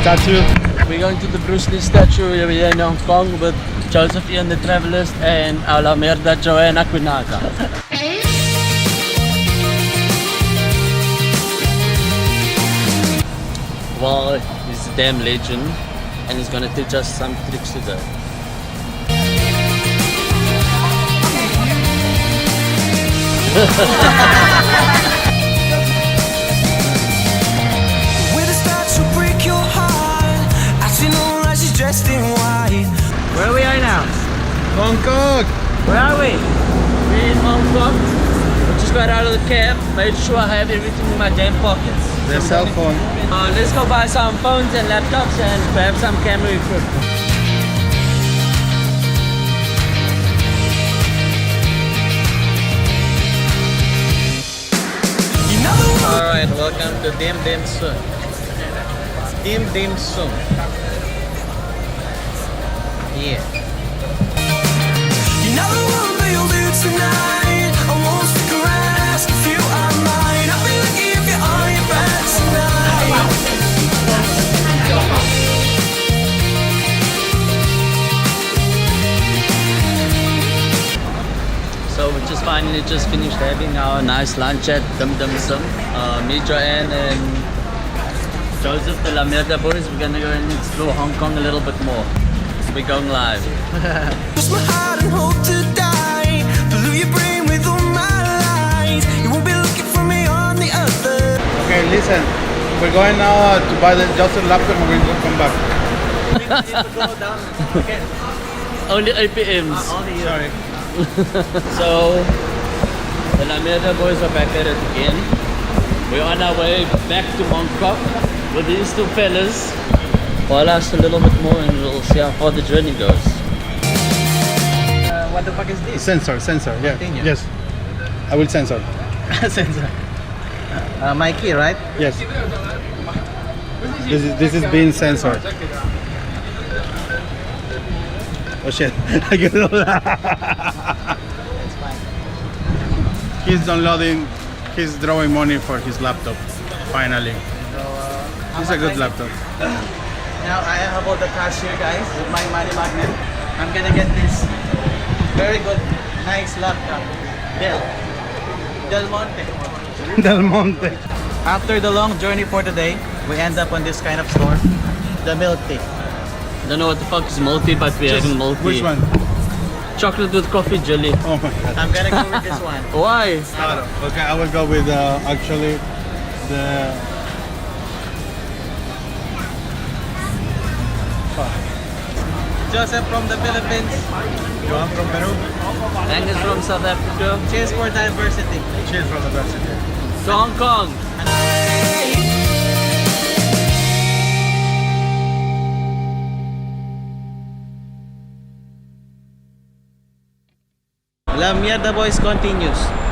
statue. We're going to the Bruce Lee statue here in Hong Kong with Joseph Ian the Travelist and a la merda Joanna Quinaga. Well, he's a damn legend and he's gonna teach us some tricks today. Dressed in white. Where are we at now? Hong Kong! Where are we? We're in Hong Kong. We just got out of the cab, made sure I have everything in my damn pockets. Their cell phone. Let's go buy some phones and laptops and perhaps some camera equipment. Alright, welcome to Dimdimsum. Dimdimsum. Yeah. You know what we'll do tonight. I won't stick around, ask if you are mine. I'll be lucky if you're on your back tonight. So we just finished having our nice lunch at Dimdimsum. Me, Joanne, and Joseph the La Merda boys. We're gonna go and explore Hong Kong a little bit more. We're going live. Twist my heart and hope to die. Pollute your brain with all my lies. You won't be looking for me on the other. Okay, listen. We're going now to buy the Joseph laptop and we're going to come back. We need to go down again. Only 8 PMs. Sorry. So, the La Merda boys are back at it again. We're on our way back to Hong Kong with these two fellas. I'll last a little bit more and we'll see how far the journey goes. What the fuck is this? Sensor, yeah. Continue. Yes. I will censor. Sensor. My key, right? Yes. This is being censored. Oh shit. I get it all. It's fine. He's downloading, he's drawing money for his laptop. Finally. So, It's a good laptop. Now I have all the cash here, guys, with my money magnet. I'm gonna get this very good, nice laptop. Del Monte. Del Monte. After the long journey for today, we end up on this kind of store, the milk tea. Don't know what the fuck is multi, but we're having multi. Which one? Chocolate with coffee jelly. Oh my god. I'm gonna go with this one. Why? Okay, I will go with actually the. Joseph from the Philippines. Johan from Peru. Angus from South Africa. Cheers for diversity. Cheers from the varsity. To Hong Kong. La Mierda Boys continues.